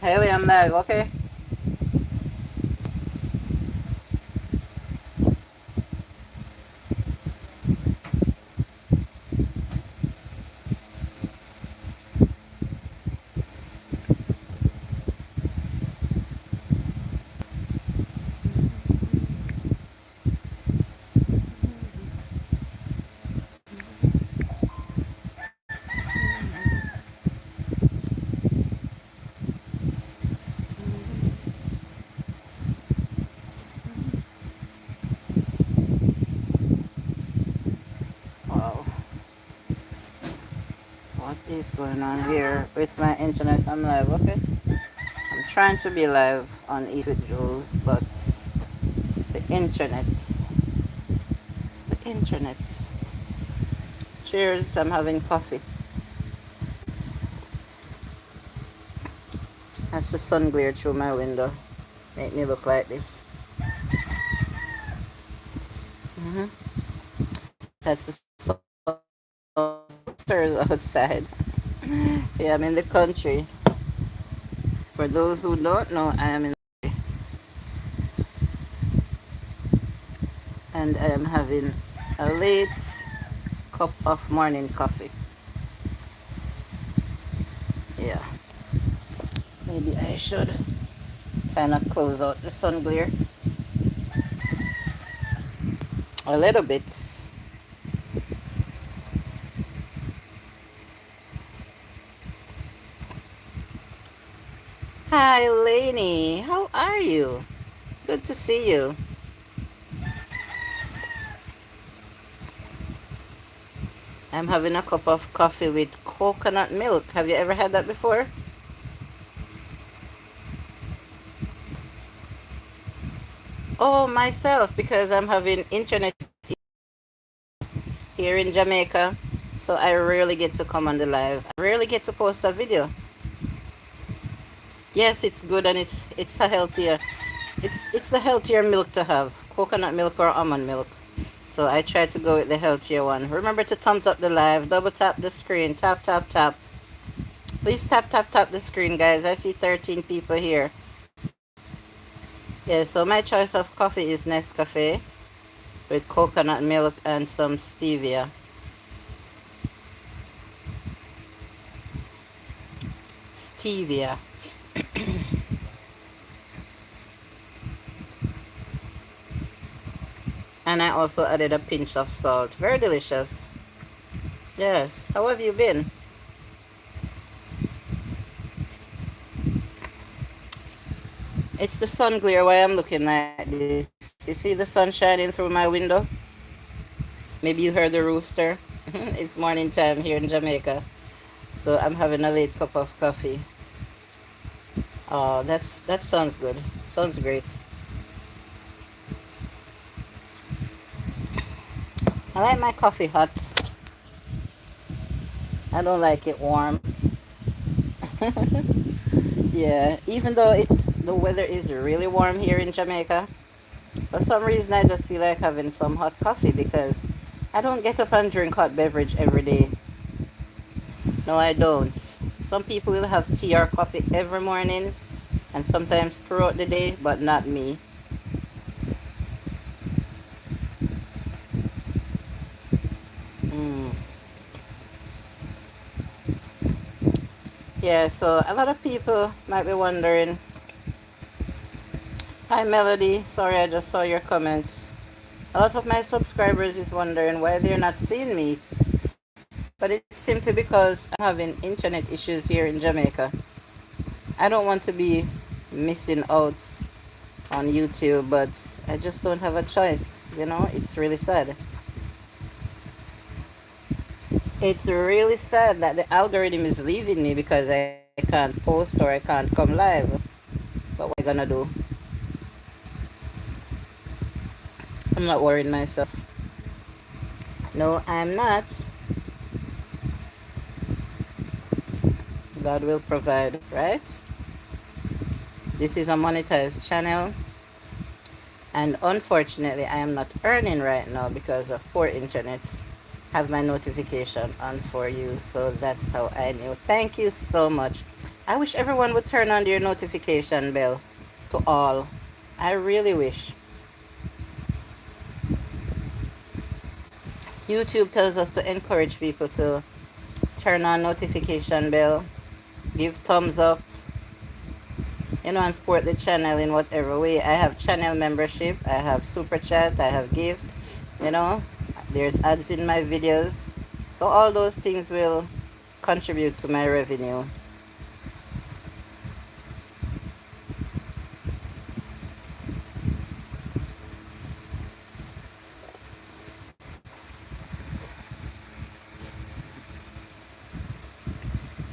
Haley, I'm live, okay? Wow, what is going on here with my internet? I'm live, okay? I'm trying to be live on Eat with Jules, but the internet, the internet. Cheers, I'm having coffee. That's the sun glare through my window. Make me look like this. hmm That's the stars outside. Yeah, I'm in the country. For those who don't know, I am in and I am having a late cup of morning coffee. Yeah, maybe I should kind of close out the sun glare a little bit. Hi, Lainey. How are you? Good to see you. I'm having a cup of coffee with coconut milk. Have you ever had that before? Oh, myself, because I'm having internet here in Jamaica, so I rarely get to come on the live. I rarely get to post a video. Yes, it's good and it's a healthier it's a healthier milk to have, coconut milk or almond milk. So I try to go with the healthier one. Remember to thumbs up the live, double tap the screen, tap tap tap. Please tap tap tap the screen, guys. I see 13 people here. Yeah, so my choice of coffee is Nescafe with coconut milk and some stevia. Stevia. And I also added a pinch of salt. Very delicious. Yes. How have you been? It's the sun glare why I'm looking like this. You see the sun shining through my window? Maybe you heard the rooster. It's morning time here in Jamaica. So I'm having a late cup of coffee. Oh, that sounds good. Sounds great. I like my coffee hot. I don't like it warm. Yeah, even though the weather is really warm here in Jamaica, for some reason I just feel like having some hot coffee because I don't get up and drink hot beverage every day. No, I don't. Some people will have tea or coffee every morning and sometimes throughout the day, but not me. Mm. Yeah, so a lot of people might be wondering. Hi, Melody. Sorry, I just saw your comments. A lot of my subscribers is wondering why they're not seeing me, but it's simply because I'm having internet issues here in Jamaica. I don't want to be missing out on YouTube, but I just don't have a choice. It's really sad. It's really sad that the algorithm is leaving me because I can't post or I can't come live. But what am I gonna do? I'm not worrying myself. No, I'm not. God will provide, right? This is a monetized channel. And unfortunately, I am not earning right now because of poor internet. Have my notification on for you. So that's how I knew. Thank you so much. I wish everyone would turn on their notification bell to all. I really wish. YouTube tells us to encourage people to turn on notification bell, give thumbs up, and support the channel in whatever way. I have channel membership, I have super chat, I have gifts, you know, there's ads in my videos. So all those things will contribute to my revenue.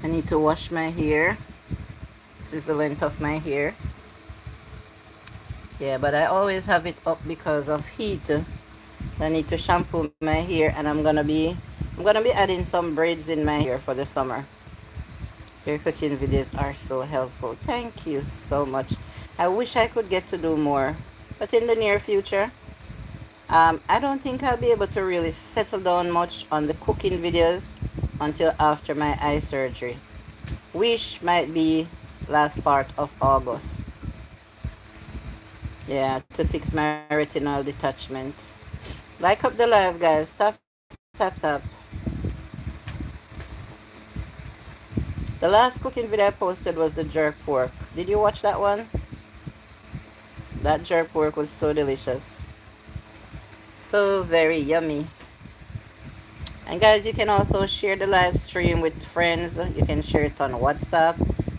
I need to wash my hair. This is the length of my hair. Yeah, but I always have it up because of heat. I need to shampoo my hair, and I'm gonna be adding some braids in my hair for the summer. Your cooking videos are so helpful. Thank you so much. I wish I could get to do more, but in the near future, I don't think I'll be able to really settle down much on the cooking videos until after my eye surgery, which might be last part of August. Yeah, to fix my retinal detachment. Like up the live, guys. Tap, tap, tap. The last cooking video I posted was the jerk pork. Did you watch that one? That jerk pork was so delicious. So very yummy. And guys, you can also share the live stream with friends. You can share it on WhatsApp,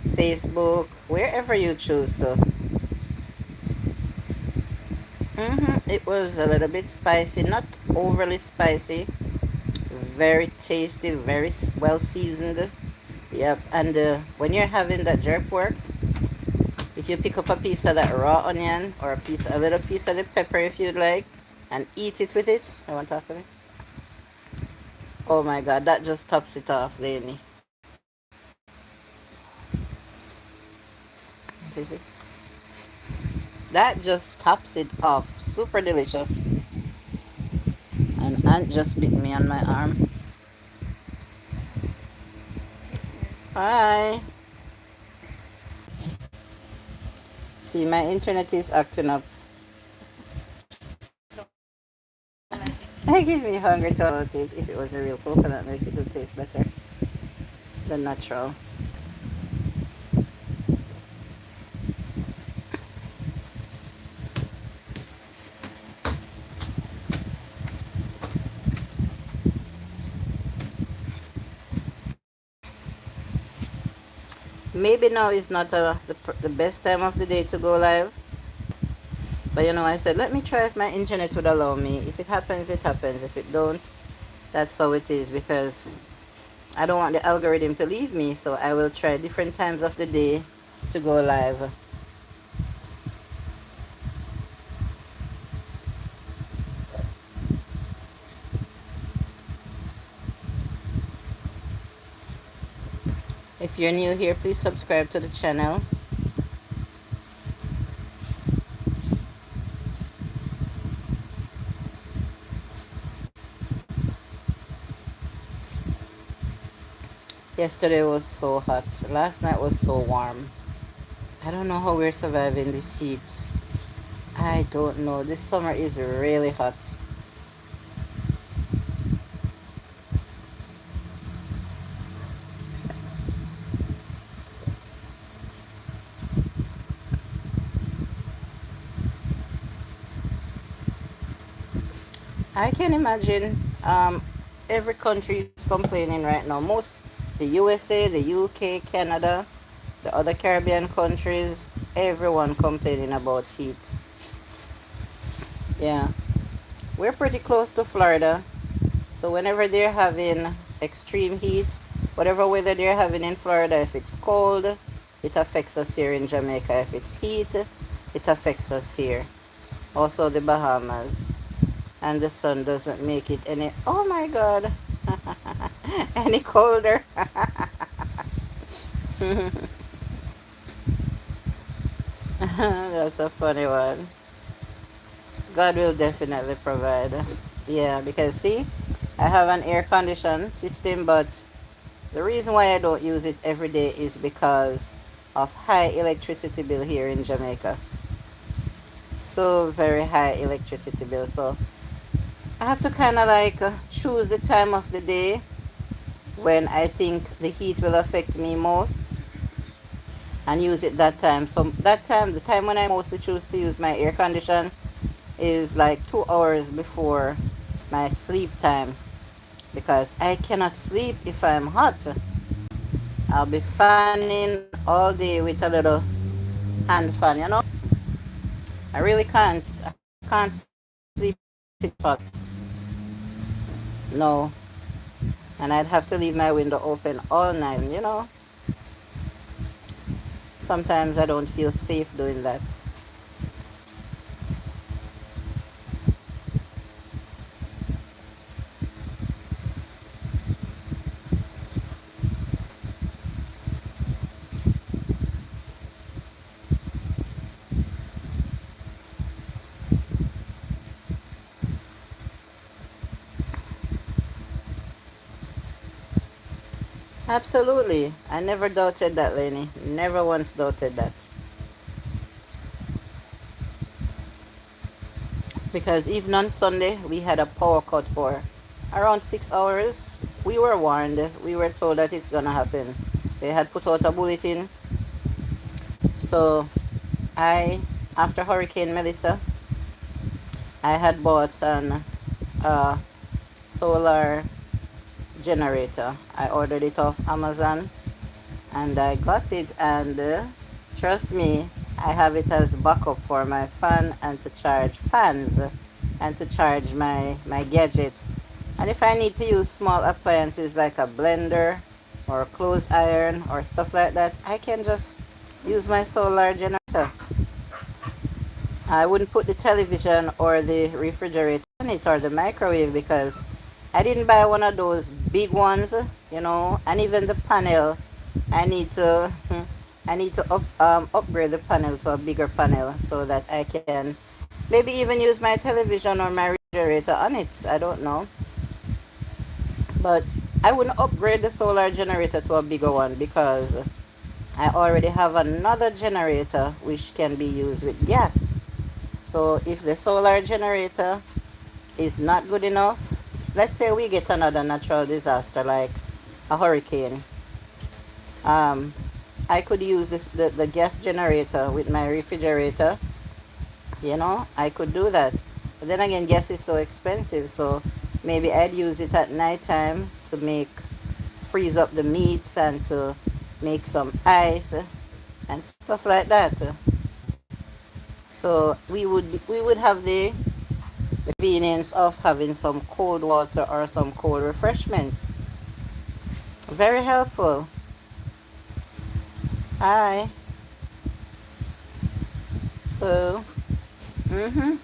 Facebook, wherever you choose to. It was a little bit spicy, not overly spicy. Very tasty, very well seasoned. Yep, and when you're having that jerk pork, if you pick up a piece of that raw onion or a little piece of the pepper if you'd like, and eat it with it. I want to talk to me. Oh my God, that just tops it off, Laney. That just tops it off. Super delicious. And Aunt just bit me on my arm. Hi. See, my internet is acting up. I give me hunger to about it. If it was a real coconut milk, it would taste better than natural. Maybe now is not the best time of the day to go live. But I said, let me try if my internet would allow me. If it happens, it happens. If it don't, that's how it is, because I don't want the algorithm to leave me. So I will try different times of the day to go live. If you're new here, please subscribe to the channel. Yesterday was so hot. Last night was so warm. I don't know how we're surviving this heat. I don't know. This summer is really hot. I can imagine every country is complaining right now. The USA, the UK, Canada, the other Caribbean countries, everyone complaining about heat. Yeah, we're pretty close to Florida. So whenever they're having extreme heat, whatever weather they're having in Florida, if it's cold, it affects us here in Jamaica. If it's heat, it affects us here. Also the Bahamas. And the sun doesn't make it any, oh my God, any colder. That's a funny one. God will definitely provide. Yeah, because see, I have an air condition system, but The reason why I don't use it every day is because of high electricity bill here in Jamaica. So very high electricity bill. So I have to kind of like choose the time of the day when I think the heat will affect me most and use it that time. So that time, the time when I mostly choose to use my air condition is like 2 hours before my sleep time because I cannot sleep if I'm hot. I'll be fanning all day with a little hand fan, I really can't. I can't sleep if it's hot. No. And I'd have to leave my window open all night. Sometimes I don't feel safe doing that. Absolutely. I never doubted that, Lenny. Never once doubted that. Because even on Sunday, we had a power cut for around 6 hours. We were warned. We were told that it's going to happen. They had put out a bulletin. So I, after Hurricane Melissa, I had bought an uh, solar generator. I ordered it off Amazon and I got it, and trust me, I have it as backup for my fan and to charge fans and to charge my gadgets. And if I need to use small appliances like a blender or a clothes iron or stuff like that, I can just use my solar generator. I wouldn't put the television or the refrigerator on it or the microwave because I didn't buy one of those big ones, and even the panel. I need to I need to upgrade the panel to a bigger panel so that I can maybe even use my television or my refrigerator on it. I don't know, but I wouldn't upgrade the solar generator to a bigger one because I already have another generator which can be used with gas. So if the solar generator is not good enough, let's say we get another natural disaster like a hurricane, um, I could use the gas generator with my refrigerator. I could do that. But then again, gas is so expensive, so maybe I'd use it at nighttime to freeze up the meats and to make some ice and stuff like that. So we would have the convenience of having some cold water or some cold refreshment. Very helpful. Hi. So, mm-hmm.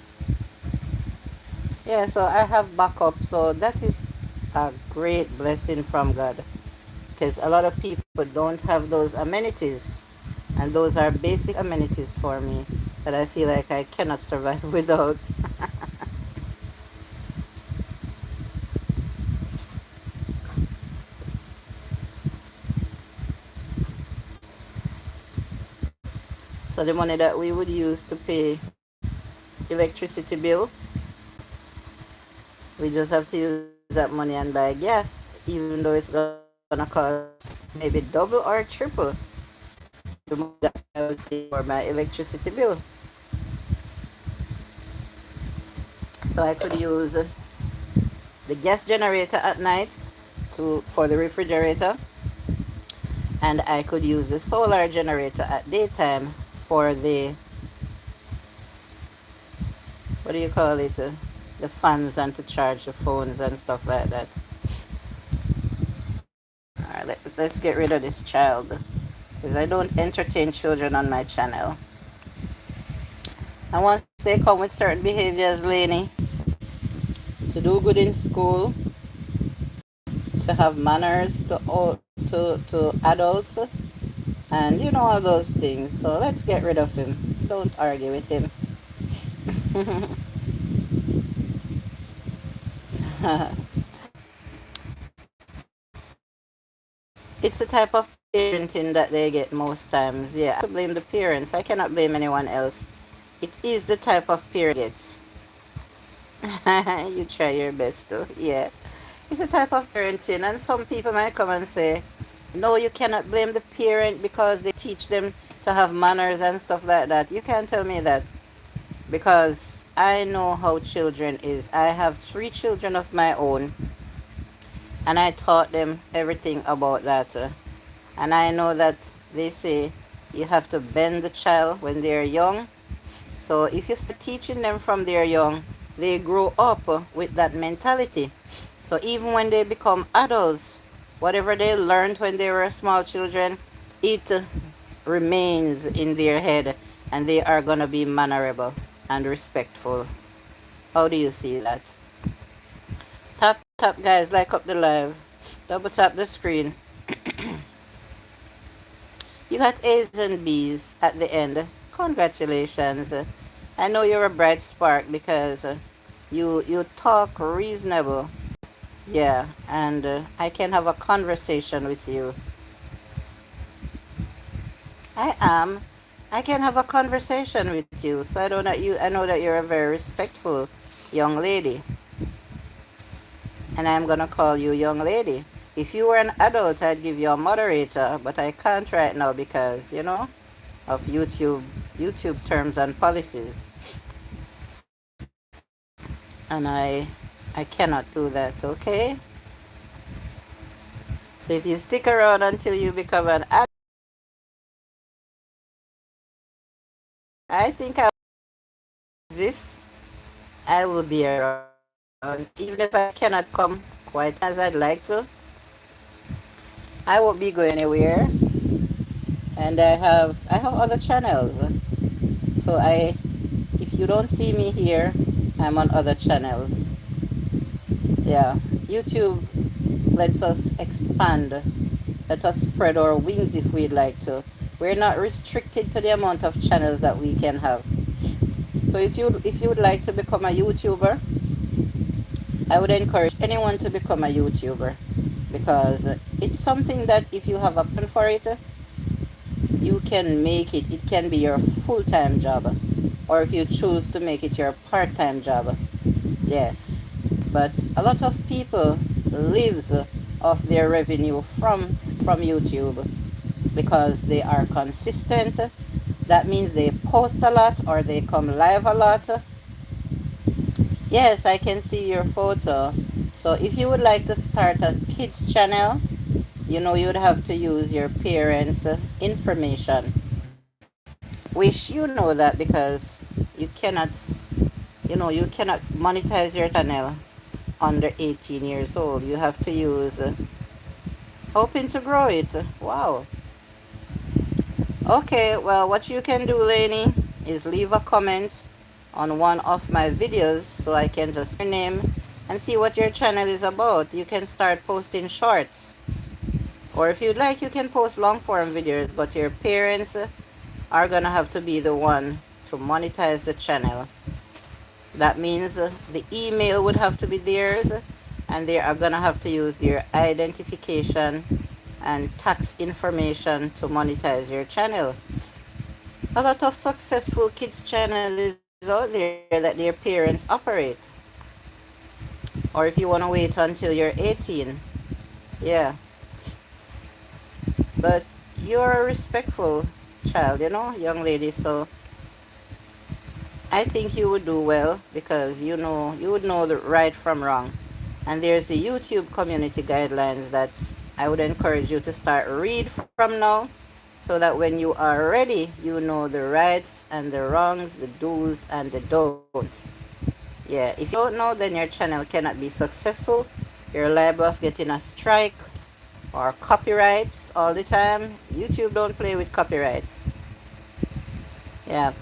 Yeah, so I have backup. So that is a great blessing from God because a lot of people don't have those amenities. And those are basic amenities for me that I feel like I cannot survive without. So the money that we would use to pay electricity bill, we just have to use that money and buy gas, even though it's gonna cost maybe double or triple the money that I would pay for my electricity bill. So I could use the gas generator at nights for the refrigerator, and I could use the solar generator at daytime for the what do you call it, the fans and to charge the phones and stuff like that. All right, let's get rid of this child because I don't entertain children on my channel. And once they come with certain behaviors, Laney, to do good in school, to have manners to adults, and all those things. So let's get rid of him. Don't argue with him. It's the type of parenting that they get most times. Yeah, I have to blame the parents. I cannot blame anyone else. It is the type of parent gets. You try your best to. Yeah. It's a type of parenting, and some people might come and say, no, you cannot blame the parent because they teach them to have manners and stuff like that. You can't tell me that because I know how children is. I have 3 children of my own, and I taught them everything about that. And I know that they say you have to bend the child when they're young. So if you start teaching them from they're young, they grow up with that mentality. So even when they become adults, whatever they learned when they were small children, it remains in their head, and they are going to be mannerable and respectful. How do you see that? Tap, tap, guys, like up the live. Double tap the screen. You got A's and B's at the end. Congratulations. I know you're a bright spark because you talk reasonable. Yeah, and I can have a conversation with you. I am. I can have a conversation with you. So I know that you're a very respectful young lady. And I'm gonna call you young lady. If you were an adult, I'd give you a moderator, but I can't right now because, of YouTube terms and policies. And I cannot do that, okay? So if you stick around until you become an adult, I think I exist. I will be around. Even if I cannot come quite as I'd like to, I won't be going anywhere. And I have other channels. So if you don't see me here, I'm on other channels. Yeah. YouTube lets us expand. Let us spread our wings if we'd like to. We're not restricted to the amount of channels that we can have. So if you would like to become a YouTuber, I would encourage anyone to become a YouTuber because it's something that if you have a plan for it, you can make it. It can be your full-time job, or if you choose to make it your part-time job. Yes, but a lot of people lives off their revenue from YouTube because they are consistent. That means they post a lot or they come live a lot. Yes, I can see your photo. So if you would like to start a kids channel, you would have to use your parents' information. Wish you know that because you cannot, you cannot monetize your channel under 18 years old. You have to use hoping to grow it. Wow. Okay, well, what you can do, Lainey, is leave a comment on one of my videos so I can just your name and see what your channel is about. You can start posting shorts. Or if you'd like, you can post long form videos, but your parents are gonna have to be the one to monetize the channel. That means the email would have to be theirs, and they are gonna have to use their identification and tax information to monetize your channel. A lot of successful kids channels out there that their parents operate. Or if you want to wait until you're 18, yeah. But you're a respectful child, young lady, so I think you would do well because you would know the right from wrong. And there's the YouTube community guidelines that I would encourage you to start read from now so that when you are ready, you know the rights and the wrongs, the do's and the don'ts. Yeah, if you don't know, then your channel cannot be successful. You're liable of getting a strike or copyrights all the time. YouTube don't play with copyrights. Yeah.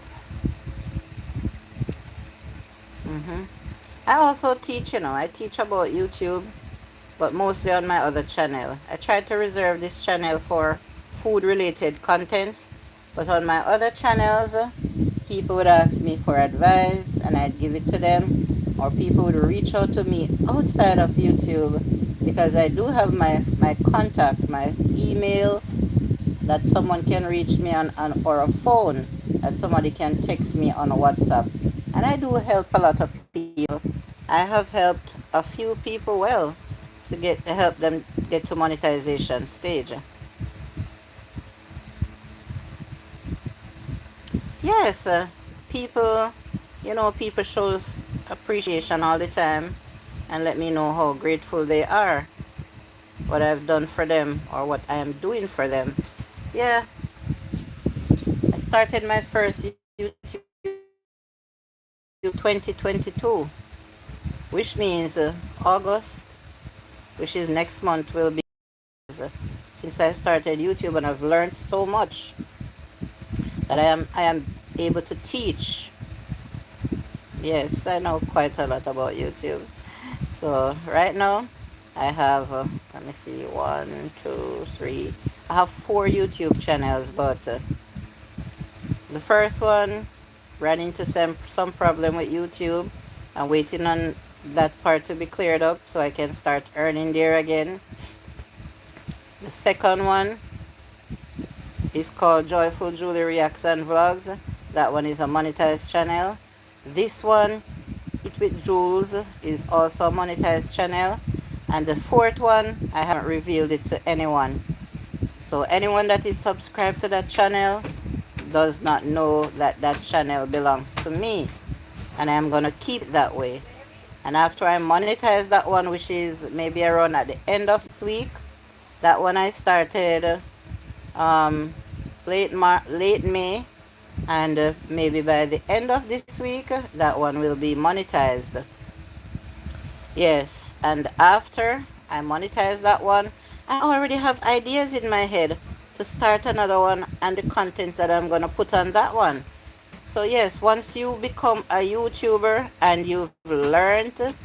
I also teach, I teach about YouTube, but mostly on my other channel. I try to reserve this channel for food related contents, but on my other channels, people would ask me for advice and I'd give it to them, or people would reach out to me outside of YouTube because I do have my contact, my email that someone can reach me on or a phone that somebody can text me on WhatsApp. And I do help a lot of people. I have helped a few people well to get help them get to monetization stage. Yes, people, people shows appreciation all the time and let me know how grateful they are, what I've done for them or what I am doing for them. Yeah, I started my first YouTube 2022, which means August, which is next month, will be since I started YouTube, and I've learned so much that I am able to teach. Yes, I know quite a lot about YouTube. So right now, I have let me see, one, two, three. I have four YouTube channels, but the first one ran into some problem with YouTube. I'm waiting on that part to be cleared up so I can start earning there again. The second one is called Joyful Julie Reacts and Vlogs. That one is a monetized channel. This one, It with Jules, is also a monetized channel. And the fourth one, I haven't revealed it to anyone. So anyone that is subscribed to that channel does not know that that channel belongs to me. And I'm going to keep it that way. And after I monetize that one, which is maybe around at the end of this week, that one I started um, late May, and maybe by the end of this week, that one will be monetized. Yes, and after I monetize that one, I already have ideas in my head to start another one and the contents that I'm gonna put on that one. So yes, once you become a YouTuber and you've learned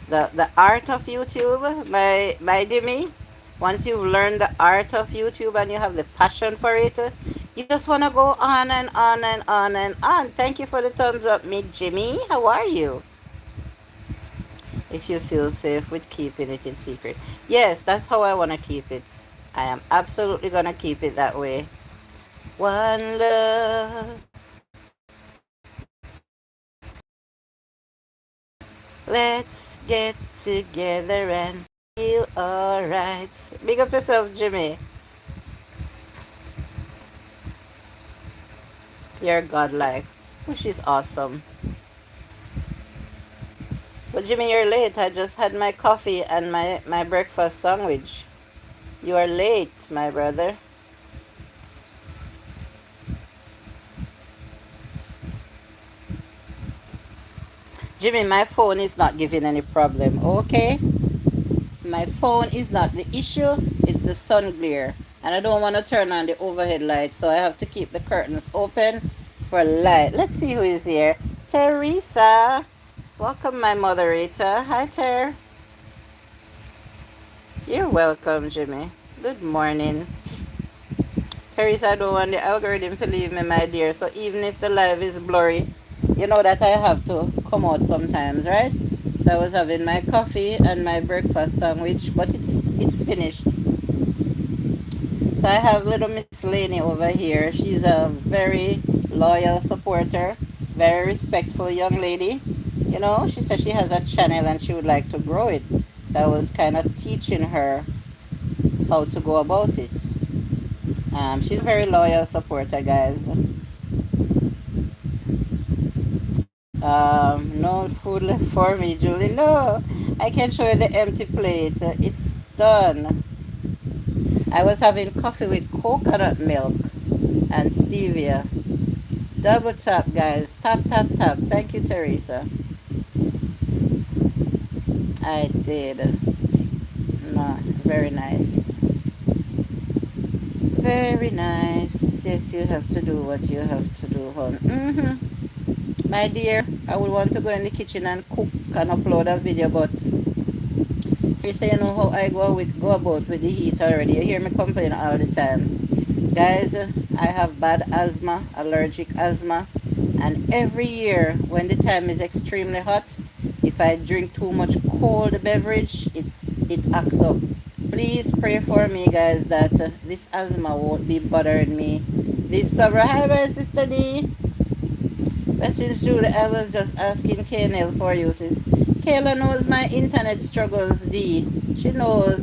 the art of YouTube, my Demi, once you've learned the art of YouTube and you have the passion for it, you just want to go on and on and on and on. Thank you for the thumbs up, me Jimmy. How are you? If you feel safe with keeping it in secret. Yes, that's how I want to keep it. I am absolutely going to keep it that way. One love. Let's get together and feel alright. Big up yourself, Jimmy. You're godlike, which is awesome. But Jimmy, you're late. I just had my coffee and my breakfast sandwich. You are late, my brother. Jimmy, my phone is not giving any problem, okay? My phone is not the issue, it's the sun glare. And I don't want to turn on the overhead light, so I have to keep the curtains open for light. Let's see who is here. Teresa. Welcome, my moderator. Hi, Ter. You're welcome, Jimmy. Good morning. Teresa, I don't want the algorithm to leave me, my dear. So even if the live is blurry, you know that I have to come out sometimes, right? So I was having my coffee and my breakfast sandwich, but it's finished. So I have little Miss Laney over here. She's a very loyal supporter, very respectful young lady. She said she has a channel and she would like to grow it. So I was kind of teaching her how to go about it. She's a very loyal supporter, guys. No food left for me, Julie. No, I can show you the empty plate. It's done. I was having coffee with coconut milk and stevia. Double tap, guys. Tap, tap, tap. Thank you, Teresa. I did. No, very nice. Very nice. Yes, you have to do what you have to do, hon. My dear, I would want to go in the kitchen and cook and upload a video, but Teresa, you know how I go about with the heat already. You hear me complain all the time. Guys, I have bad asthma, allergic asthma, and every year when the time is extremely hot, if I drink too much cold beverage, it it acts up. Please pray for me, guys, that this asthma won't be bothering me this summer. Hi, my sister D. But since Julie, I was just asking KNL for you. Since Kayla knows my internet struggles, D. She knows,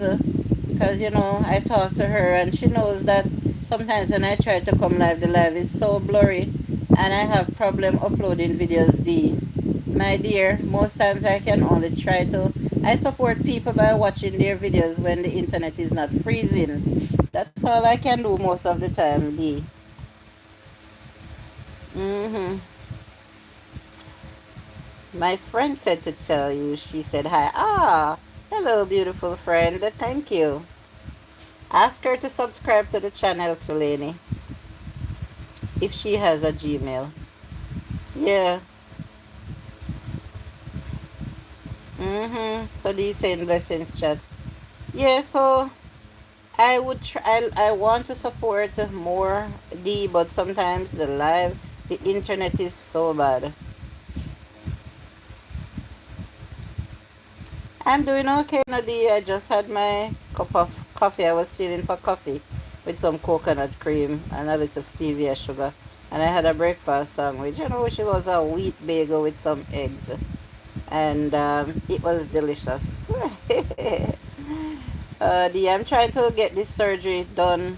because, I talk to her and she knows that sometimes when I try to come live, the live is so blurry and I have problem uploading videos, D. My dear, most times I can only try to. I support people by watching their videos when the internet is not freezing. That's all I can do most of the time, D. Mm-hmm. My friend said to tell you, she said hi. Ah, hello, beautiful friend. Thank you. Ask her to subscribe to the channel to Laney if she has a Gmail. Yeah. So these saying blessings chat. Yeah, so I would try. I want to support more D, but sometimes the internet is so bad. I'm doing okay, Nadi. I just had my cup of coffee. I was feeling for coffee with some coconut cream and a little stevia sugar. And I had a breakfast sandwich, which was a wheat bagel with some eggs. And it was delicious. I'm trying to get this surgery done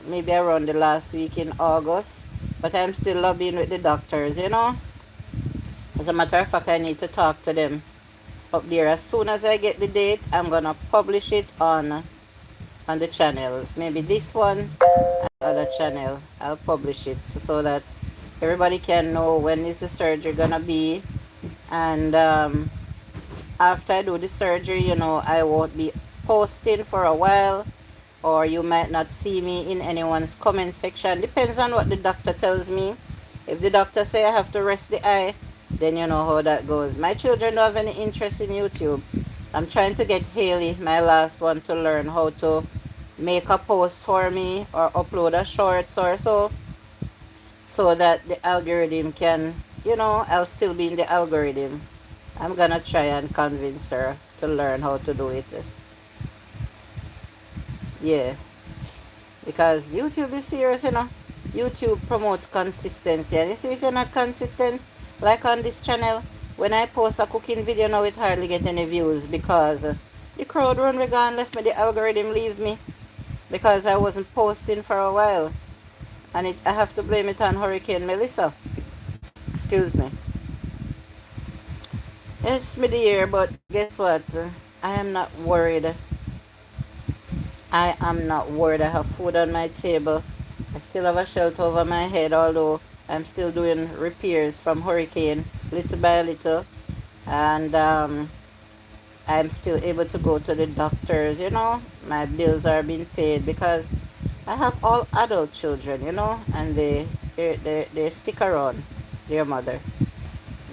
maybe around the last week in August. But I'm still lobbying with the doctors. As a matter of fact, I need to talk to them up there. As soon as I get the date, I'm gonna publish it on the channels. Maybe this one and the other channel. I'll publish it so that everybody can know when is the surgery gonna be. And after I do the surgery, I won't be posting for a while, or you might not see me in anyone's comment section. Depends on what the doctor tells me. If the doctor say I have to rest the eye, then you know how that goes. My children don't have any interest in YouTube. I'm trying to get Haley, my last one, to learn how to make a post for me or upload a shorts or so that the algorithm can, I'll still be in the algorithm. I'm gonna try and convince her to learn how to do it. Yeah, because YouTube is serious. YouTube promotes consistency, and you see, if you're not consistent, like on this channel, when I post a cooking video now, it hardly get any views because the crowd run me gone, left me, the algorithm leave me because I wasn't posting for a while, and I have to blame it on Hurricane Melissa. Excuse me. It's me dear, but guess what? I am not worried. I am not worried. I have food on my table. I still have a shelter over my head, although I'm still doing repairs from hurricane little by little. And I'm still able to go to the doctors. My bills are being paid because I have all adult children, and they stick around their mother.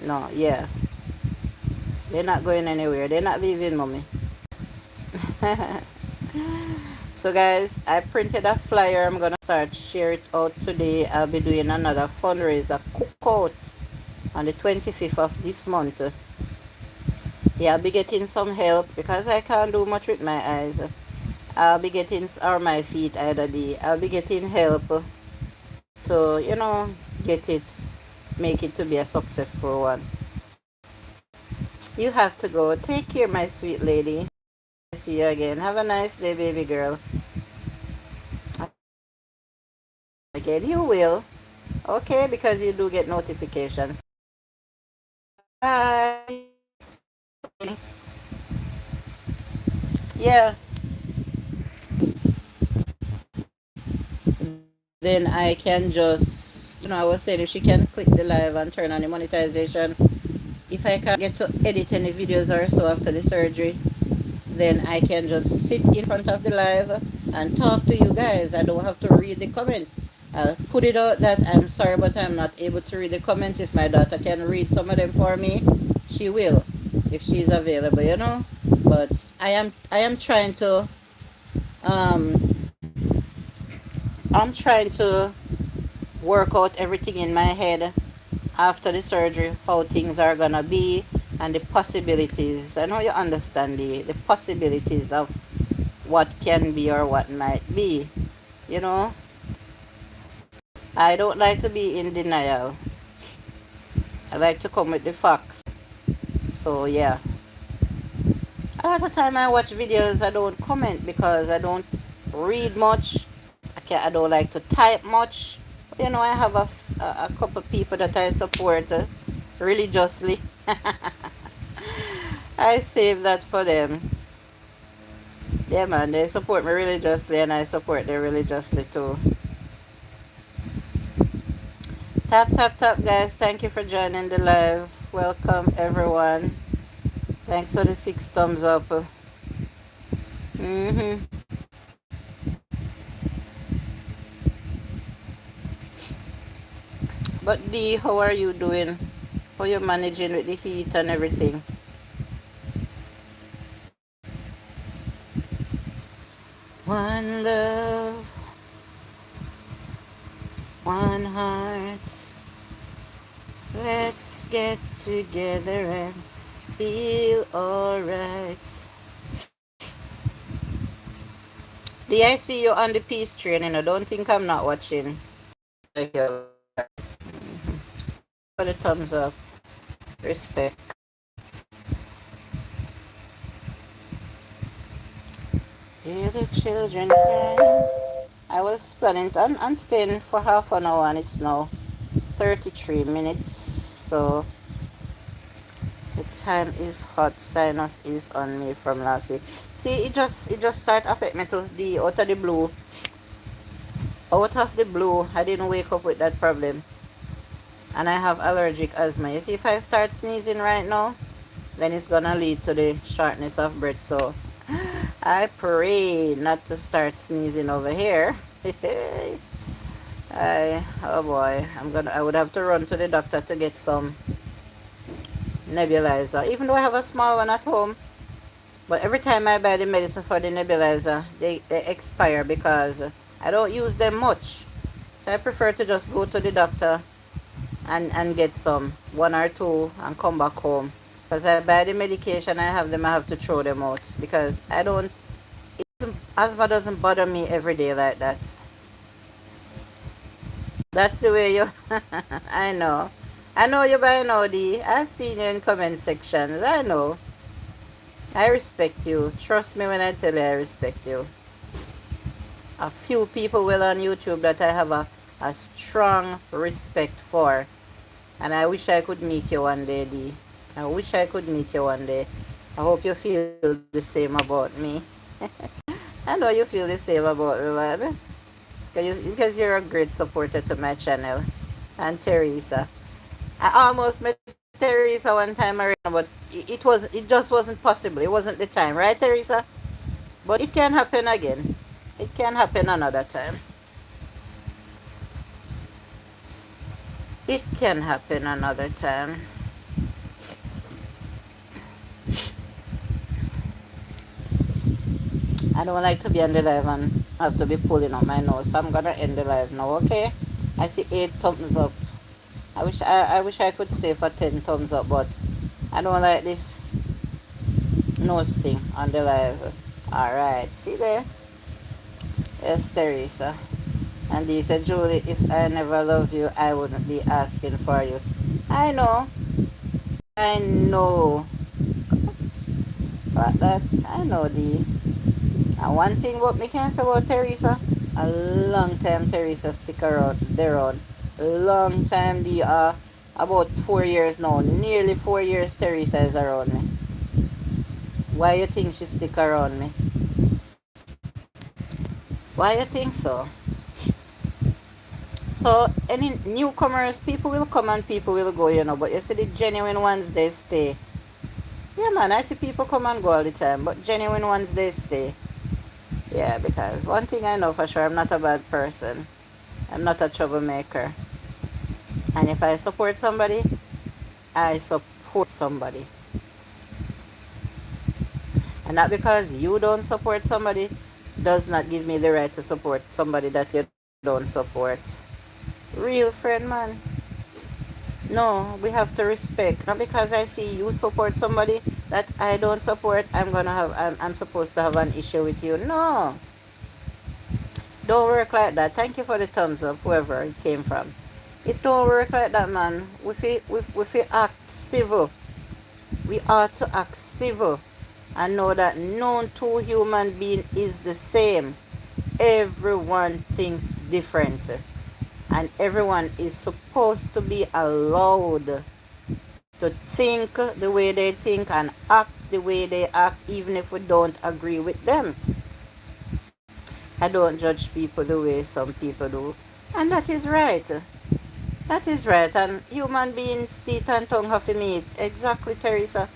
No, yeah. They're not going anywhere. They're not leaving mommy. So guys, I printed a flyer. I'm gonna start share it out today. I'll be doing another fundraiser cookout on the 25th of this month. Yeah, I'll be getting some help because I can't do much with my eyes. I'll be getting, or my feet either day. I'll be getting help. So, get it, make it to be a successful one. You have to go. Take care, my sweet lady. See you again. Have a nice day, baby girl. Again, you will. Okay, because you do get notifications. Bye. Yeah. Then I can just, I was saying if she can click the live and turn on the monetization. If I can't get to edit any videos or so after the surgery, then I can just sit in front of the live and talk to you guys. I don't have to read the comments. I'll put it out that I'm sorry, but I'm not able to read the comments. If my daughter can read some of them for me, she will, if she's available. But I am trying to I'm trying to work out everything in my head after the surgery, how things are gonna be, and the possibilities. I know you understand the possibilities of what can be or what might be. You know, I don't like to be in denial. I like to come with the facts. So yeah, a lot of time I watch videos, I don't comment because I don't read much. I don't like to type much. You know, I have a couple people that I support religiously. I save that for them. Yeah, man, they support me religiously and I support them religiously too. Tap, tap, tap, guys. Thank you for joining the live. Welcome, everyone. Thanks for the 6 thumbs up. Mm-hmm. But Dee, how are you doing? How you managing with the heat and everything? One love, one heart. Let's get together and feel alright. Dee, I see you on the peace train, and I don't think I'm not watching. Thank you for the thumbs up. Respect. Hear the children crying. I was planning on staying for half an hour and it's now 33 minutes. So the time is hot. Sinus is on me from last week. See, it just start affect me to the out of the blue. Out of the blue, I didn't wake up with that problem. And I have allergic asthma. You see, if I start sneezing right now, then it's gonna lead to the shortness of breath. So I pray not to start sneezing over here. Oh boy, I would have to run to the doctor to get some nebulizer. Even though I have a small one at home, but every time I buy the medicine for the nebulizer, they expire because I don't use them much. So I prefer to just go to the doctor and get some, one or two, and come back home. Because I buy the medication, I have them, I have to throw them out. Because I don't, asthma doesn't bother me every day like that. That's the way you, I know. I know you by now, D. I've seen you in comment sections. I know. I respect you. Trust me when I tell you I respect you. A few people will on YouTube that I have a strong respect for. And I wish I could meet you one day, D. I wish I could meet you one day. I hope you feel the same about me. I know you feel the same about me, man. Because you're a great supporter to my channel. And Teresa. I almost met Teresa one time around, but it just wasn't possible. It wasn't the time, right, Teresa? But it can happen again. It can happen another time. It can happen another time. I don't like to be on the live and have to be pulling on my nose, so I'm gonna end the live now, okay? I see 8 thumbs up. I wish I could stay for 10 thumbs up, but I don't like this nose thing on the live. Alright, see there? Yes, Teresa. And he said, Julie, if I never love you, I wouldn't be asking for you. I know. I know. But I know the. And one thing what me can say about Teresa, a long time Teresa stick around, there on. Long time, about 4 years now. Nearly 4 years Teresa is around me. Why you think she stick around me? Why you think so? So any newcomers, people will come and people will go, you know. But you see the genuine ones, they stay. Yeah, man, I see people come and go all the time, but genuine ones, they stay. Yeah, because one thing I know for sure, I'm not a bad person. I'm not a troublemaker. And if I support somebody, I support somebody. And not because you don't support somebody does not give me the right to support somebody that you don't support. Real friend, man. No, we have to respect. Not because I see you support somebody that I don't support, I'm supposed to have an issue with you. No, don't work like that. Thank you for the thumbs up, whoever it came from. It don't work like that, man. We act civil. We ought to act civil and know that no two human being is the same. Everyone thinks different, and everyone is supposed to be allowed to think the way they think and act the way they act, even if we don't agree with them. I don't judge people the way some people do, and that is right. That is right, and human beings teeth and tongue have to meet. Exactly, Teresa.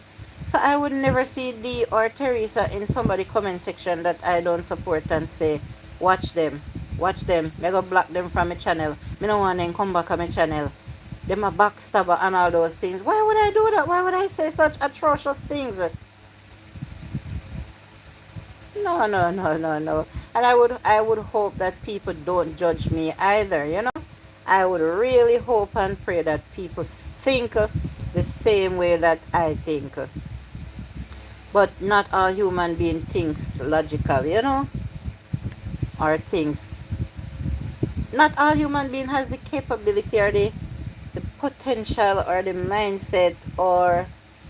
So I would never see Dee or Teresa in somebody comment section that I don't support and say, watch them, me go block them from my channel. Me no want them come back on my channel. Them a backstabber and all those things. Why would I do that? Why would I say such atrocious things? No, no, no, no, no. And I would hope that people don't judge me either, you know? I would really hope and pray that people think the same way that I think. But not all human being thinks logical, you know? Or thinks. Not all human being has the capability or the potential or the mindset or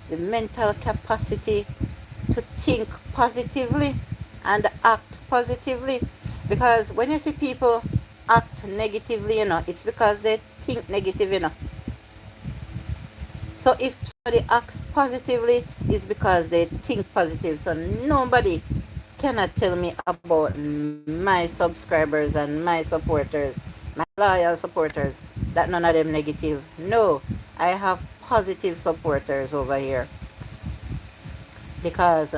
the mental capacity to think positively and act positively. Because when you see people act negatively, it's because they think negative. So if somebody acts positively, it's because they think positive. So nobody cannot tell me about my subscribers and my supporters, my loyal supporters, that none of them negative. No, I have positive supporters over here because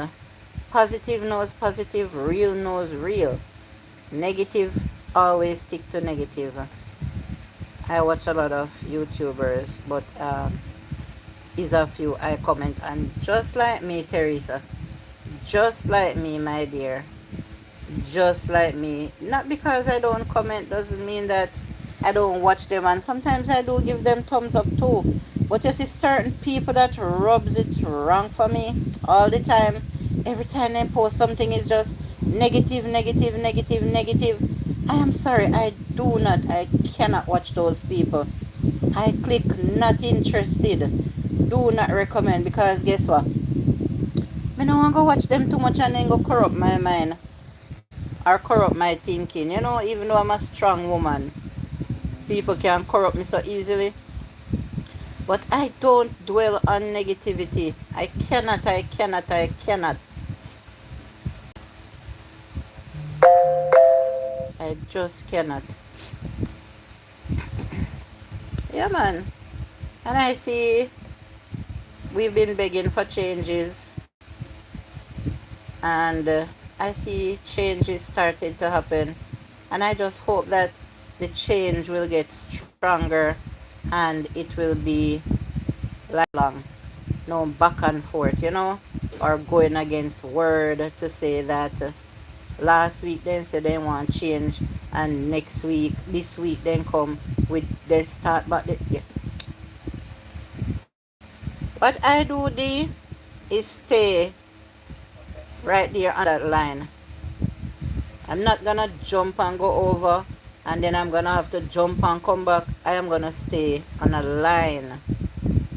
positive knows positive, real knows real. Negative always stick to negative. I watch a lot of YouTubers, but is a few I comment, and just like me, Teresa, just like me, my dear, just like me. Not because I don't comment doesn't mean that I don't watch them, and sometimes I do give them thumbs up too. But you see certain people that rubs it wrong for me all the time. Every time they post something is just negative, negative, negative, negative. I am sorry, I cannot watch those people. I click not interested. Do not recommend, because guess what? I don't want to go watch them too much and then go corrupt my mind or corrupt my thinking. Even though I'm a strong woman, people can corrupt me so easily. But I don't dwell on negativity. I cannot. I just cannot. Yeah, man. And I see we've been begging for changes, and I see changes started to happen. And I just hope that the change will get stronger and it will be lifelong. No back and forth, or going against word to say that last week they said they want change, and this week then come with they start but yeah. What I do is stay right there on that line. I'm not gonna jump and go over and then I'm gonna have to jump and come back. I am gonna stay on a line.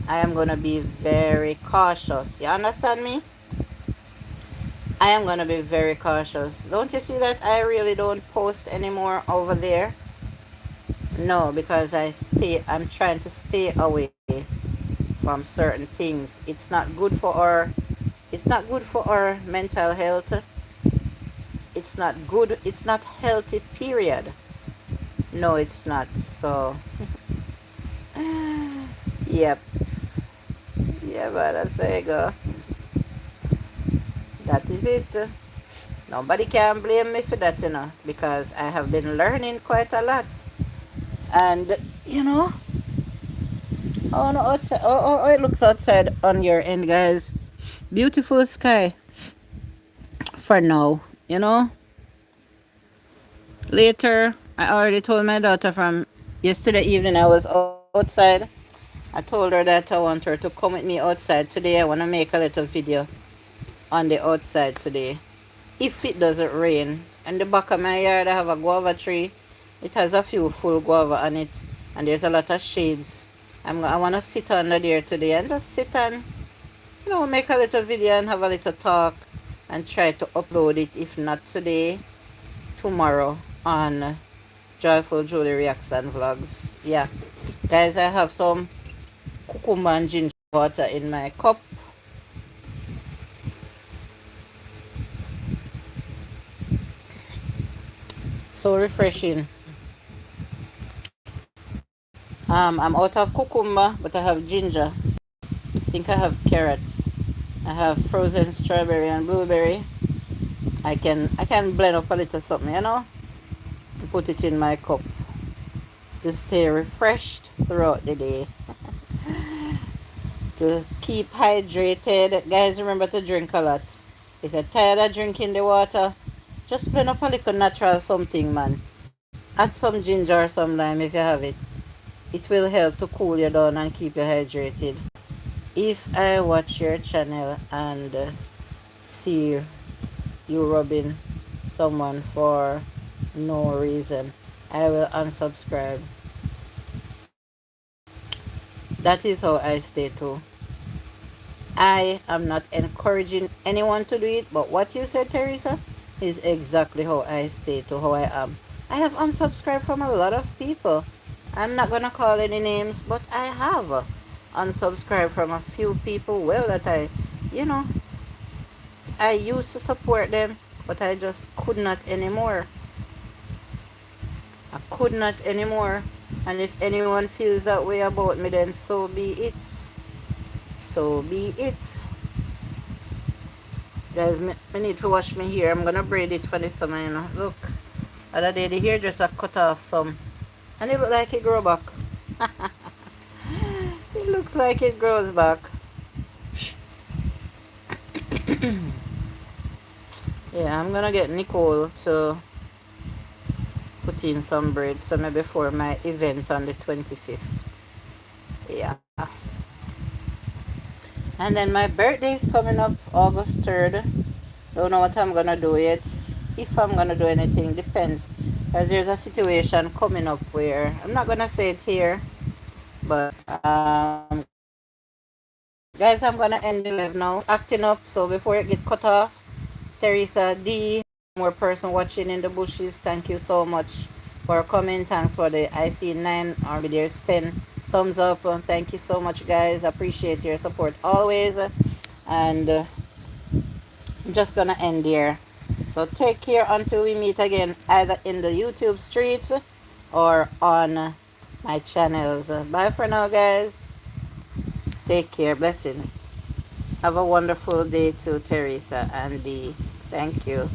I am gonna be very cautious. You understand me? I am gonna be very cautious. Don't you see that I really don't post anymore over there? No, because I'm trying to stay away from certain things. It's not good for our mental health. It's not good. It's not healthy, period. No, it's not. So, yep. Yeah, but that's how you go. That is it. Nobody can blame me for that, because I have been learning quite a lot. And, oh no, outside, oh, it looks outside on your end, guys. Beautiful sky for now, you know. Later, I already told my daughter from yesterday evening I was outside, and I told her that I want her to come with me outside today. I want to make a little video on the outside today. If it doesn't rain. In the back of my yard, I have a guava tree. It has a few full guava on it, and there's a lot of shades. I want to sit under there today and just sit and, make a little video and have a little talk and try to upload it, if not today, tomorrow on Joyful Julie Reacts and Vlogs. Yeah. Guys, I have some cucumber and ginger water in my cup. So refreshing. I'm out of cucumber, but I have ginger. I think I have carrots. I have frozen strawberry and blueberry. I can blend up a little something, to put it in my cup to stay refreshed throughout the day. To keep hydrated. Guys, remember to drink a lot. If you're tired of drinking the water, just blend up a little natural something, man. Add some ginger or some lime if you have it. It will help to cool you down and keep you hydrated. If I watch your channel and see you rubbing someone for no reason, I will unsubscribe. That is how I stay too. I am not encouraging anyone to do it, but what you said, Teresa, is exactly how I stay to how I am. I have unsubscribed from a lot of people. I'm not gonna call any names, but I have unsubscribed from a few people. Well, that I used to support them, but I just could not anymore. I could not anymore. And if anyone feels that way about me, then so be it. So be it. Guys, I need to wash my hair. I'm gonna braid it for the summer, Look. Other day the hairdresser cut off some. And it look like it grow back. It looks like it grows back. Yeah, I'm gonna get Nicole to put in some braids for me before my event on the 25th. Yeah. And then my birthday is coming up August 3rd. Don't know what I'm gonna do yet. If I'm gonna do anything, depends. Because there's a situation coming up where I'm not gonna say it here, but guys, I'm gonna end the live now. Acting up, so before it get cut off, Teresa D, more person watching in the bushes. Thank you so much for coming. Thanks for the I see 9 or maybe there's 10 thumbs up. Thank you so much, guys. Appreciate your support always. And I'm just gonna end here. So take care until we meet again, either in the YouTube streets or on my channels. Bye for now, guys. Take care. Blessing. Have a wonderful day to Teresa and Dee. Thank you.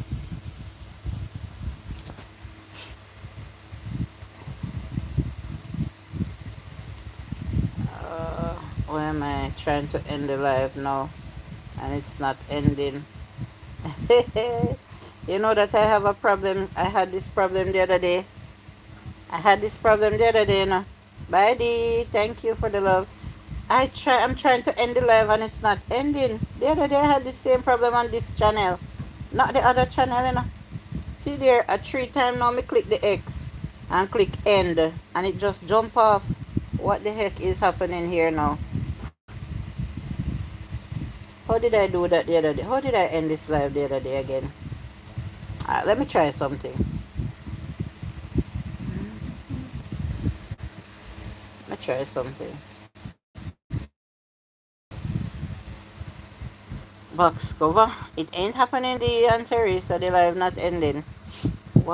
Why am I trying to end the live now and it's not ending? You know that I have a problem. I had this problem the other day. Bye, Dee. Thank you for the love. I'm trying to end the live and it's not ending. The other day I had the same problem on this channel. Not the other channel. See there, at 3 times now me click the X and click end and it just jump off. What the heck is happening here now? How did I do that the other day? How did I end this live the other day again? Alright, let me try something. Let me try something. Box cover. It ain't happening, the and Teresa, the live not ending.